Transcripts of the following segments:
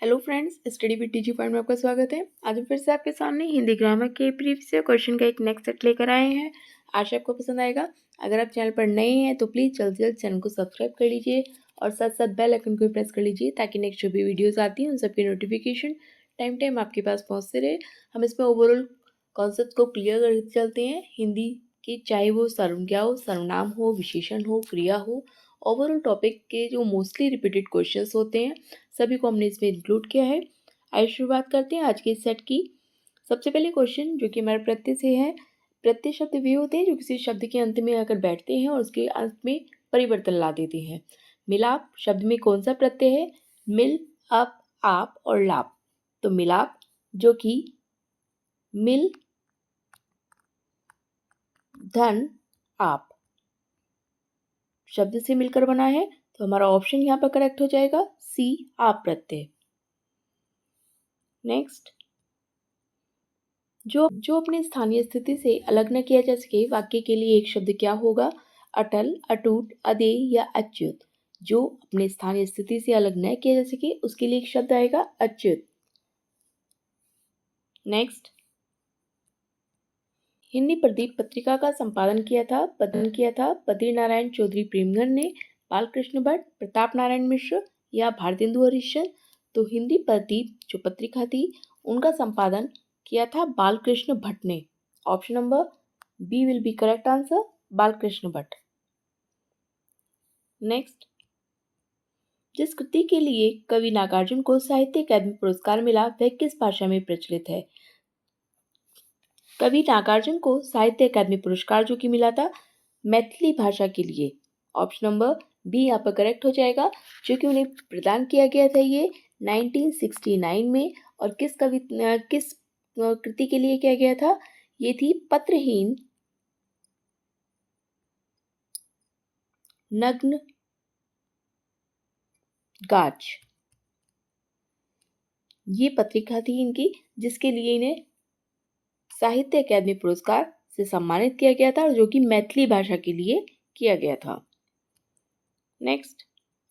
Hello friends, study with TG point में आपका स्वागत है। आज हम फिर से आपके सामने हिंदी ग्रामर के प्रीवियस क्वेश्चन का एक नेक्स्ट सेट लेकर आए हैं। आशा आपको पसंद आएगा। अगर आप चैनल पर नए हैं तो प्लीज़ जल्द से जल्द चैनल को सब्सक्राइब कर लीजिए और साथ साथ बेल आइकन को प्रेस कर लीजिए ताकि नेक्स्ट जो भी वीडियोज़ आती हैं उन सबकी नोटिफिकेशन टाइम टाइम आपके पास पहुँचते रहे। हम इसमें ओवरऑल कॉन्सेप्ट को क्लियर करते चलते हैं हिंदी के, चाहे वो सर्वज्ञा हो, सर्वनाम हो, विशेषण हो, क्रिया हो। ओवरऑल टॉपिक के जो मोस्टली रिपीटेड क्वेश्चंस होते हैं सभी को हमने इसमें इंक्लूड किया है। आइए शुरुआत करते हैं आज के इस सेट की। सबसे पहले क्वेश्चन जो कि हमारे प्रत्यय से है। प्रत्यय शब्द वे होते हैं जो किसी शब्द के अंत में आकर बैठते हैं और उसके अंत में परिवर्तन ला देते हैं। मिलाप शब्द में कौन सा प्रत्यय है? मिल, अप, आप और लाप। तो मिलाप जो कि मिल, धन, आप शब्द से मिलकर बना है, तो हमारा ऑप्शन यहाँ पर करेक्ट हो जाएगा सी, आप प्रत्यय। नेक्स्ट, जो अपनी स्थानीय स्थिति से अलग न किया जा सके वाक्य के लिए एक शब्द क्या होगा? अटल, अटूट, अदेय या अच्युत। जो अपने स्थानीय स्थिति से अलग न किया जा सके उसके लिए एक शब्द आएगा अच्युत। नेक्स्ट, हिंदी प्रदीप पत्रिका का संपादन किया था बद्री नारायण चौधरी प्रेमगढ़ ने, बालकृष्ण भट्ट, प्रताप नारायण मिश्र या भारतेंदु हरिश्चंद्र। तो हिंदी प्रदीप जो पत्रिका थी उनका संपादन किया था बालकृष्ण भट्ट ने। Option number B will be correct answer, Balkrishna Bhatt. Next, जिस कृति के लिए कवि नागार्जुन को साहित्य अकादमी पुरस्कार मिला वह किस भाषा में प्रचलित है? कवि नागार्जुन को साहित्य अकादमी पुरस्कार जो कि मिला था मैथिली भाषा के लिए। ऑप्शन नंबर बी यहाँ पर करेक्ट हो जाएगा, जो कि उन्हें प्रदान किया गया था ये 1969 में। और किस कृति के लिए किया गया था? ये थी पत्रहीन नग्न गाछ। ये पत्रिका थी इनकी जिसके लिए इन्हें साहित्य अकादमी पुरस्कार से सम्मानित किया गया था और जो कि मैथिली भाषा के लिए किया गया था। नेक्स्ट,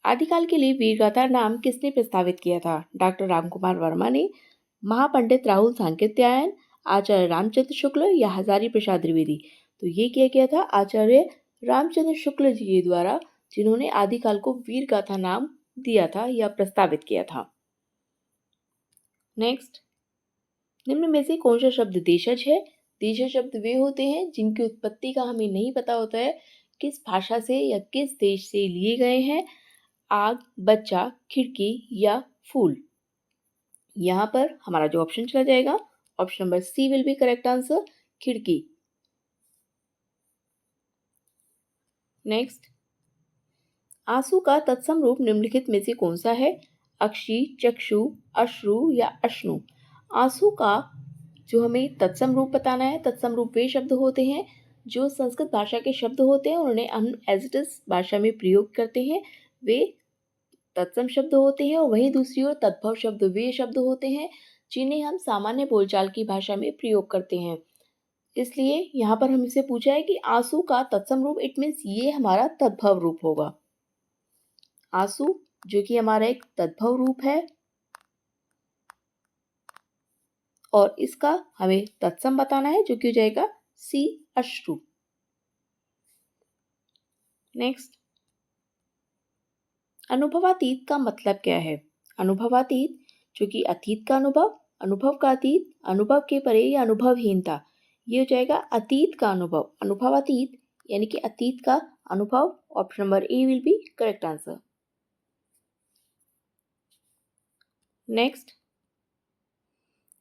आदिकाल के लिए वीरगाथा नाम किसने प्रस्तावित किया था? डॉक्टर रामकुमार वर्मा ने, महापंडित राहुल सांकृत्यायन, आचार्य रामचंद्र शुक्ल या हजारी प्रसाद द्विवेदी। तो ये किया गया था आचार्य रामचंद्र शुक्ल जी के द्वारा, जिन्होंने आदिकाल को वीरगाथा नाम दिया था या प्रस्तावित किया था। नेक्स्ट, निम्न में से कौन सा शब्द देशज है? देशज शब्द वे होते हैं जिनकी उत्पत्ति का हमें नहीं पता होता है किस भाषा से या किस देश से लिए गए हैं। आग, बच्चा, खिड़की या फूल। यहाँ पर हमारा जो ऑप्शन चला जाएगा option number C will be correct answer, खिड़की। नेक्स्ट, आंसू का तत्सम रूप निम्नलिखित में से कौन सा है? अक्षी, चक्षु, अश्रु या अश्नु। आंसू का जो हमें तत्सम रूप बताना है, तत्सम रूप वे शब्द होते हैं जो संस्कृत भाषा के शब्द होते हैं और उन्हें हम एज इट इज भाषा में प्रयोग करते हैं, वे तत्सम शब्द होते हैं। और वहीं दूसरी ओर तद्भव शब्द वे शब्द होते हैं जिन्हें हम सामान्य बोलचाल की भाषा में प्रयोग करते हैं। इसलिए यहाँ पर हमसे पूछा है कि आंसू का तत्सम रूप, इट मीन्स ये हमारा तद्भव रूप होगा। आंसू जो कि हमारा एक तद्भव रूप है और इसका हमें तत्सम बताना है जो कि हो जाएगा सी, अश्रु। नेक्स्ट, अनुभवातीत का मतलब क्या है? अनुभवातीत जो कि अतीत का अनुभव, अनुभव का अतीत, अनुभव के परे या अनुभवहीनता, ये हो जाएगा अतीत का अनुभव। अनुभवातीत यानी कि अतीत का अनुभव। Option number A will be correct answer. Next,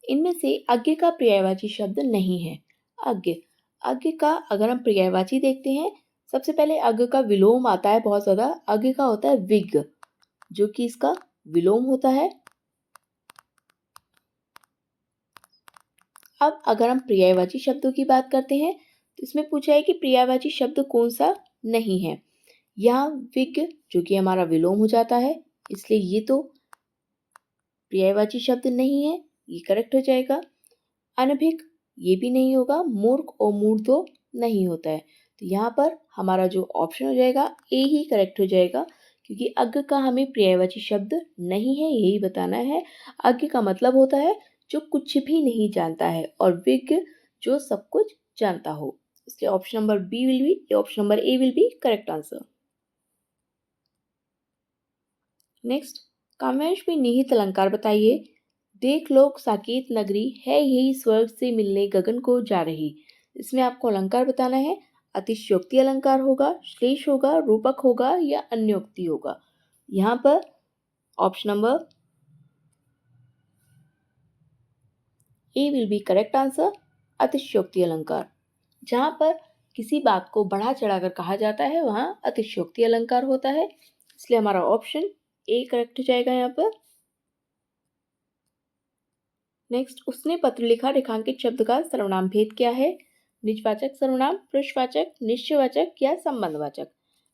इनमें से अज्ञ का पर्यायवाची शब्द नहीं है। अज्ञ का अगर हम पर्यायवाची देखते हैं, सबसे पहले अज्ञ का विलोम आता है बहुत ज्यादा। अज्ञ का होता है विज्ञ जो कि इसका विलोम होता है। अब अगर हम पर्यायवाची शब्दों की बात करते हैं तो इसमें पूछा है कि पर्यायवाची शब्द कौन सा नहीं है। यहाँ विज्ञ जो कि हमारा विलोम हो जाता है, इसलिए ये तो पर्यायवाची शब्द नहीं है, ये करेक्ट हो जाएगा। अनभिज्ञ ये भी नहीं होगा। मूर्ख और मूर्धो नहीं होता है। तो यहाँ पर हमारा जो ऑप्शन हो जाएगा ए ही करेक्ट हो जाएगा, क्योंकि अज्ञ का हमें पर्यायवाची शब्द नहीं है, यही बताना है। अज्ञ का मतलब होता है जो कुछ भी नहीं जानता है, और विज्ञ जो सब कुछ जानता हो। इसलिए option number B will be, option number A will be correct answer. Next, काव्यांश में निहित अलंकार बताइए। देख लोक साकेत नगरी है यही स्वर्ग से मिलने गगन को जा रही। इसमें आपको अलंकार बताना है। अतिशयोक्ति अलंकार होगा, श्लेष होगा, रूपक होगा या अन्योक्ति होगा। यहाँ पर option number A will be correct answer, अतिशयोक्ति अलंकार। जहाँ पर किसी बात को बढ़ा चढ़ाकर कहा जाता है वहाँ अतिशयोक्ति अलंकार होता है। इसलिए हमारा ऑप्शन ए करेक्ट हो जाएगा यहाँ पर। नेक्स्ट, उसने पत्र लिखा रेखांकित शब्द का सर्वनाम भेद क्या है? निजवाचक सर्वनाम, पुरुषवाचक, निश्चयवाचक या संबंधवाचक।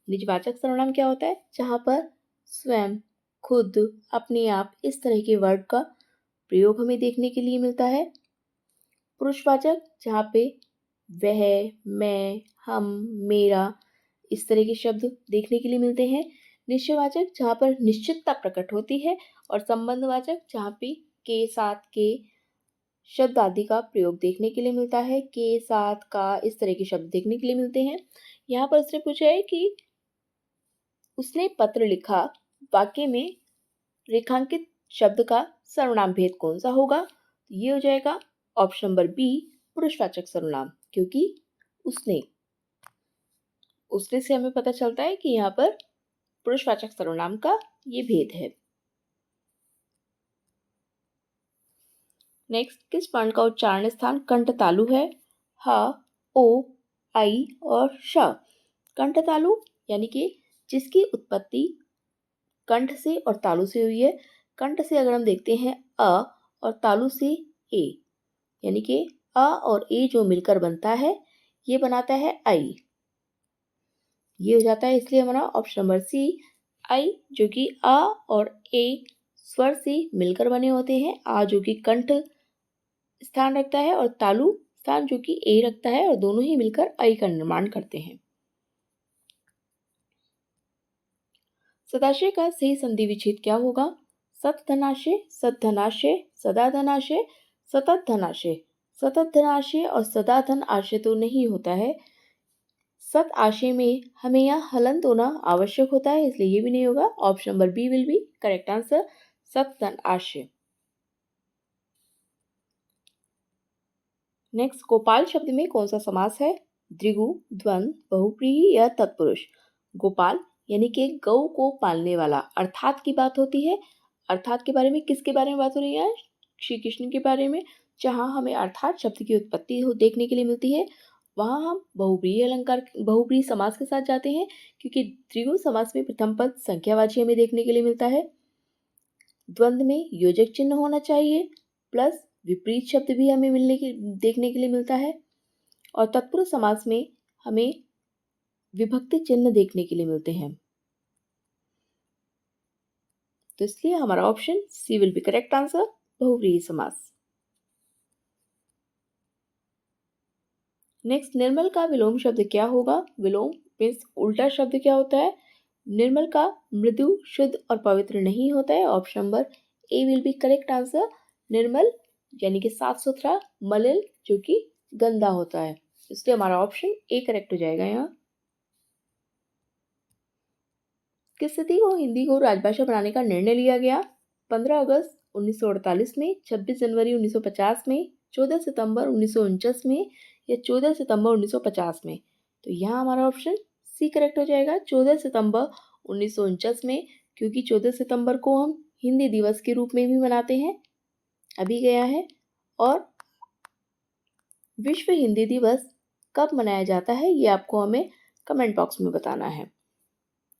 निजवाचक सर्वनाम क्या होता है? जहाँ पर स्वयं, खुद, अपने आप इस तरह के वर्ड का प्रयोग हमें देखने के लिए मिलता है। पुरुषवाचक जहाँ पे वह, मैं, हम, मेरा इस तरह के शब्द देखने के लिए मिलते हैं। निश्चयवाचक जहाँ पर निश्चितता प्रकट होती है, और संबंधवाचक जहाँ पे के साथ के शब्द आदि का प्रयोग देखने के लिए मिलता है। के साथ का इस तरह के शब्द देखने के लिए मिलते हैं। यहाँ पर उसने पूछा है कि उसने पत्र लिखा वाक्य में रेखांकित शब्द का सर्वनाम भेद कौन सा होगा? ये हो जाएगा ऑप्शन नंबर बी, पुरुषवाचक सर्वनाम, क्योंकि उसने से हमें पता चलता है कि यहाँ पर पुरुषवाचक सर्वनाम का ये भेद है। नेक्स्ट, किस वर्ण का उच्चारण स्थान कंठ तालु है? ह, ओ, आई और श। कंठ तालु यानी कि जिसकी उत्पत्ति कंठ से और तालु से हुई है। कंठ से अगर हम देखते हैं अ, और तालु से ए, यानी कि अ और ए जो मिलकर बनता है ये बनाता है आई। ये हो जाता है, इसलिए हमारा ऑप्शन नंबर सी आई, जो कि अ और ए स्वर से मिलकर बने होते हैं। आ जो कि कंठ स्थान रखता है और तालु स्थान जो कि ए रखता है, और दोनों ही मिलकर आई का निर्माण करते हैं। सदाशय का सही संधि विच्छेद क्या होगा? सत धनाशय, सत धनाशय, सदा धनाशय, सतत धनाशय। सतत धनाशय और सदा धन आशय तो नहीं होता है। सत आशय में हमें यहाँ हलंत होना आवश्यक होता है, इसलिए ये भी नहीं होगा। Option number B will be correct answer, सत धन आशय। नेक्स्ट, गोपाल शब्द में कौन सा समास है? द्विगु, द्वंद, बहुव्रीहि या तत्पुरुष। गोपाल यानी कि गौ को पालने वाला, अर्थात की बात होती है। अर्थात के बारे में किसके बारे में बात हो रही है? श्री कृष्ण के बारे में। जहाँ हमें अर्थात शब्द की उत्पत्ति देखने के लिए मिलती है, वहाँ हम बहुव्रीहि अलंकार, बहुव्रीहि समास के साथ जाते हैं, क्योंकि द्विगु समास में प्रथम पद संख्यावाची हमें देखने के लिए मिलता है। द्वंद में योजक चिन्ह होना चाहिए, प्लस विपरीत शब्द भी हमें देखने के लिए मिलता है। और तत्पुरुष समास में हमें विभक्ति चिन्ह देखने के लिए मिलते हैं। तो इसलिए हमारा option C will be correct answer, बहुव्रीहि समास। नेक्स्ट, निर्मल का विलोम शब्द क्या होगा? विलोम मीन्स उल्टा शब्द क्या होता है? निर्मल का मृदु, शुद्ध और पवित्र नहीं होता है। Option number A will be correct answer. निर्मल यानी कि साफ सुथरा, मलिन जो कि गंदा होता है। इसलिए हमारा ऑप्शन ए करेक्ट हो जाएगा यहाँ। किस तिथि को हिंदी को राजभाषा बनाने का निर्णय लिया गया? 15 अगस्त 1948 में, 26 जनवरी 1950 में, 14 सितंबर 1949 में या 14 सितंबर 1950 में। तो यहाँ हमारा ऑप्शन सी करेक्ट हो जाएगा, 14 सितंबर 1949 में, क्योंकि 14 सितंबर को हम हिंदी दिवस के रूप में भी मनाते हैं, अभी गया है। और विश्व हिंदी दिवस कब मनाया जाता है ये आपको हमें कमेंट बॉक्स में बताना है।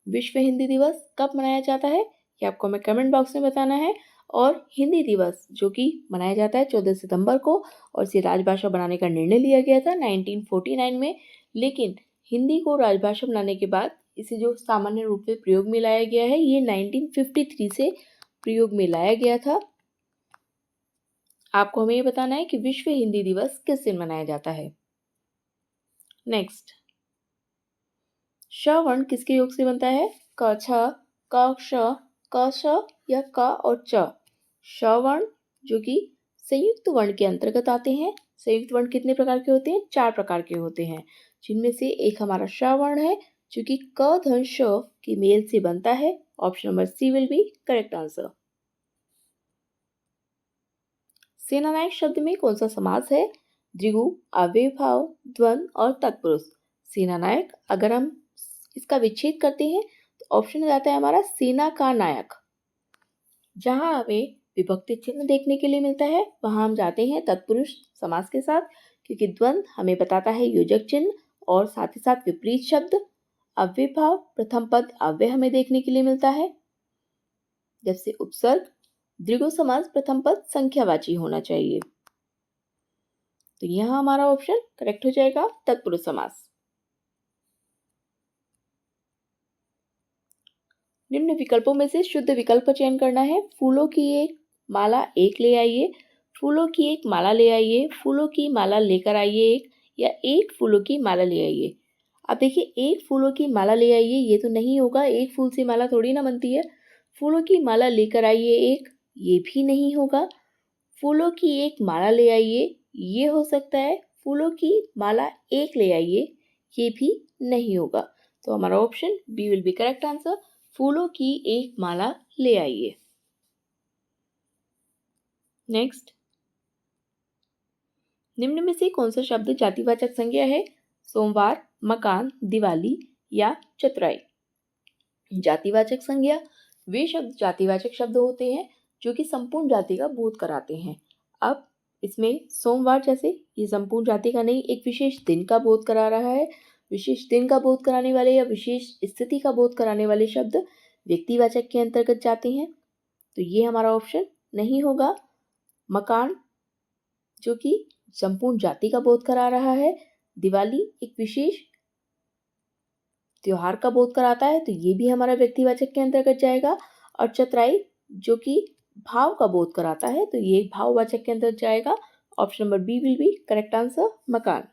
विश्व हिंदी दिवस कब मनाया जाता है ये आपको हमें कमेंट बॉक्स में बताना है। और हिंदी दिवस जो कि मनाया जाता है 14 सितंबर को, और इसे राजभाषा बनाने का निर्णय लिया गया था 1949 में। लेकिन हिंदी को राजभाषा बनाने के बाद इसे जो सामान्य रूप में प्रयोग में लाया गया है, ये 1953 से प्रयोग में लाया गया था। आपको हमें ये बताना है कि विश्व हिंदी दिवस किस दिन मनाया जाता है। नेक्स्ट, श वर्ण किसके योग से बनता है? क, छ, क श या क और च। श वर्ण जो कि संयुक्त वर्ण के अंतर्गत आते हैं। संयुक्त वर्ण कितने प्रकार के होते हैं? 4 प्रकार के होते हैं, जिनमें से एक हमारा श वर्ण है जो कि क धन श के मेल से बनता है। Option number C will be correct answer. सेनानायक शब्द में कौन सा समास है? द्विगु, अव्ययभाव, द्वंद्व और तत्पुरुष। सेनानायक, अगर हम इसका विच्छेद करते हैं तो ऑप्शन आ जाता है हमारा सेना का नायक। जहां हमें विभक्ति चिन्ह देखने के लिए मिलता है वहां हम जाते हैं तत्पुरुष समास के साथ, क्योंकि द्वंद्व हमें बताता है योजक चिन्ह और साथ ही साथ विपरीत शब्द। अव्ययभाव, प्रथम पद अव्यय हमें देखने के लिए मिलता है, जैसे उपसर्ग। द्विगु समास, प्रथम पद संख्यावाची होना चाहिए। तो यहाँ हमारा ऑप्शन करेक्ट हो जाएगा तत्पुरुष समास। निम्न विकल्पों में से शुद्ध विकल्प का चयन करना है। फूलों की एक माला एक ले आइए, फूलों की एक माला ले आइए, फूलों की माला लेकर आइए एक, या एक फूलों की माला ले आइए। अब देखिए, एक फूलों की माला ले आइए ये तो नहीं होगा, एक फूल से माला थोड़ी ना बनती है। फूलों की माला लेकर आइए एक, ये भी नहीं होगा। फूलों की एक माला ले आइए, ये हो सकता है। फूलों की माला एक ले आइए, ये भी नहीं होगा। तो हमारा option B will be correct answer. फूलों की एक माला ले आइए। नेक्स्ट, निम्न में से कौन सा शब्द जातिवाचक संज्ञा है? सोमवार, मकान, दिवाली या चतुराई। जातिवाचक संज्ञा वे शब्द जातिवाचक शब्द होते हैं जो कि संपूर्ण जाति का बोध कराते हैं। अब इसमें सोमवार जैसे ये संपूर्ण जाति का नहीं, एक विशेष दिन का बोध करा रहा है। विशेष दिन का बोध कराने वाले या विशेष स्थिति का बोध कराने वाले शब्द व्यक्तिवाचक के अंतर्गत जाते हैं, तो ये हमारा ऑप्शन नहीं होगा। मकान जो कि संपूर्ण जाति का बोध करा रहा है, दिवाली एक विशेष त्योहार का बोध कराता है, तो ये भी हमारा व्यक्तिवाचक के अंतर्गत जाएगा। और चतुराई जो कि भाव का बोध कराता है, तो ये भाववाचक के अंतर्गत जाएगा। Option number B will be correct answer, मकान।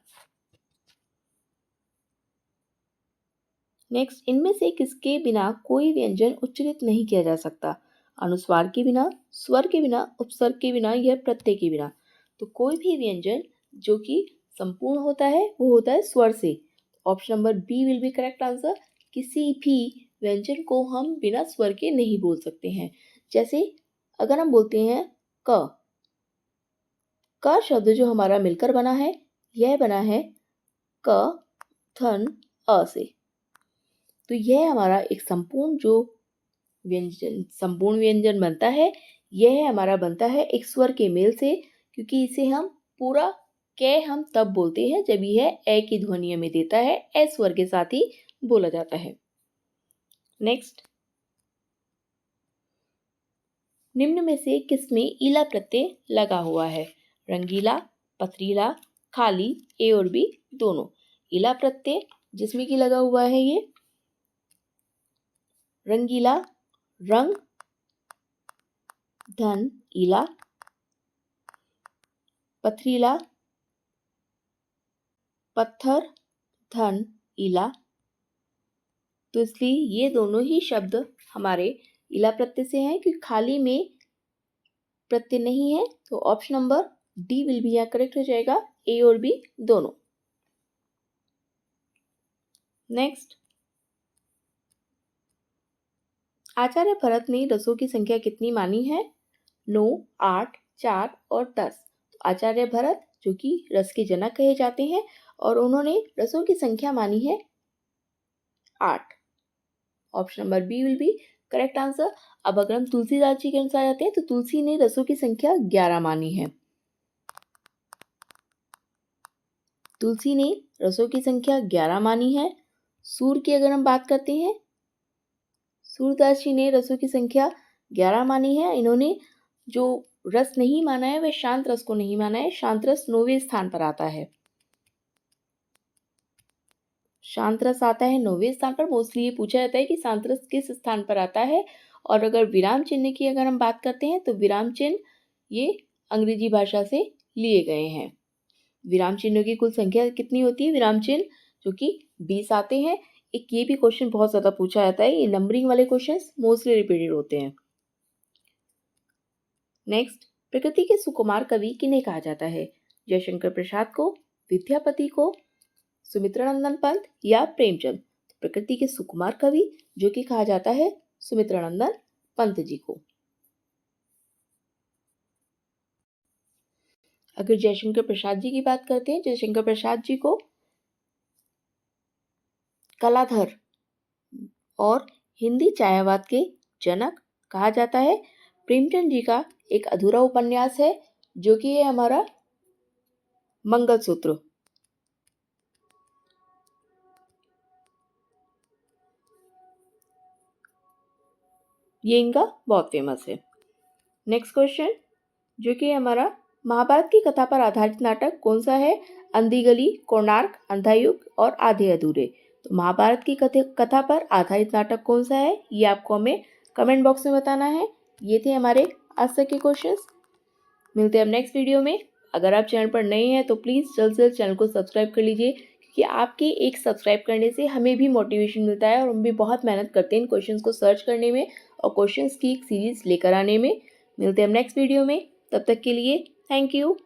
नेक्स्ट, इनमें से किसके बिना कोई व्यंजन उच्चारित नहीं किया जा सकता? अनुस्वार के बिना, स्वर के बिना, उपसर्ग के बिना या प्रत्यय के बिना। तो कोई भी व्यंजन जो कि संपूर्ण होता है वो होता है स्वर से। Option number B will be correct answer. किसी भी व्यंजन को हम बिना स्वर के नहीं बोल सकते हैं। जैसे अगर हम बोलते हैं क शब्द जो हमारा मिलकर बना है, यह बना है क धन अ से। तो यह हमारा एक संपूर्ण व्यंजन बनता है। यह हमारा बनता है एक स्वर के मेल से, क्योंकि इसे हम पूरा हम तब बोलते हैं जब यह ए की ध्वनि में देता है, ए स्वर के साथ ही बोला जाता है। नेक्स्ट, निम्न में से किसमें ईला प्रत्यय लगा हुआ है? रंगीला, पथरीला, खाली, ए और बी दोनों। ईला प्रत्यय जिसमें की लगा हुआ है ये रंगीला, रंग धन ईला, पथरीला, पत्थर धन ईला। तो इसलिए ये दोनों ही शब्द हमारे ईला प्रत्यय से हैं, क्योंकि खाली में प्रत्यय नहीं है। तो option number D will be यहाँ करेक्ट हो जाएगा, ए और बी दोनों। नेक्स्ट, आचार्य भरत ने रसों की संख्या कितनी मानी है? 9, 8, 4 और 10। आचार्य भरत जो कि रस के जनक कहे जाते हैं और उन्होंने रसों की संख्या मानी है 8। Option number B will be correct answer. अब अगर हम तुलसीदास जी के अनुसार जाते हैं तो तुलसी ने रसों की संख्या 11 मानी है। तुलसी ने रसों की संख्या 11 मानी है। सूर की अगर हम बात करते हैं, सूरदास जी ने रसों की संख्या 11 मानी है। इन्होंने जो रस नहीं माना है वह शांत रस को नहीं माना है। शांत रस 9वें स्थान पर आता है। शांत रस आता है 9वें स्थान पर। मोस्टली ये पूछा जाता है कि शांत रस किस स्थान पर आता है। और अगर विराम चिन्ह की अगर हम बात करते हैं तो विराम चिन्ह ये अंग्रेजी भाषा से लिए गए हैं। विराम चिन्हों की कुल संख्या कितनी होती है? विराम चिन्ह जो कि 20 आते हैं। एक ये भी क्वेश्चन बहुत ज़्यादा पूछा जाता है, ये नंबरिंग वाले क्वेश्चंस मोस्टली रिपीटेड होते हैं। नेक्स्ट, प्रकृति के सुकुमार कवि किन्हें कहा जाता है? जयशंकर प्रसाद को, विद्यापति को, सुमित्रानंदन पंत या प्रेमचंद? प्रकृति के सुकुमार कवि जो कि कहा जाता है सुमित्रानंदन पंत जी को। अगर जयशंकर प्रसाद जी की बात करते हैं, जयशंकर प्रसाद जी को कलाधर और हिंदी छायावाद के जनक कहा जाता है। प्रेमचंद जी का एक अधूरा उपन्यास है जो कि है हमारा मंगलसूत्र। ये इनका बहुत फेमस है। नेक्स्ट क्वेश्चन जो कि हमारा महाभारत की कथा पर आधारित नाटक कौन सा है? अंधी गली, कोणार्क, अंधा युग और आधे अधूरे। तो महाभारत की कथा पर आधारित नाटक कौन सा है, ये आपको हमें कमेंट बॉक्स में बताना है। ये थे हमारे आज तक के क्वेश्चंस। मिलते हैं अब नेक्स्ट वीडियो में। अगर आप चैनल पर नए हैं तो प्लीज़ जल्द से जल्द चैनल को सब्सक्राइब कर लीजिए, क्योंकि आपके एक सब्सक्राइब करने से हमें भी मोटिवेशन मिलता है और हम भी बहुत मेहनत करते हैं इन क्वेश्चंस को सर्च करने में और क्वेश्चंस की एक सीरीज लेकर आने में। मिलते हैं अब नेक्स्ट वीडियो में, तब तक के लिए थैंक यू।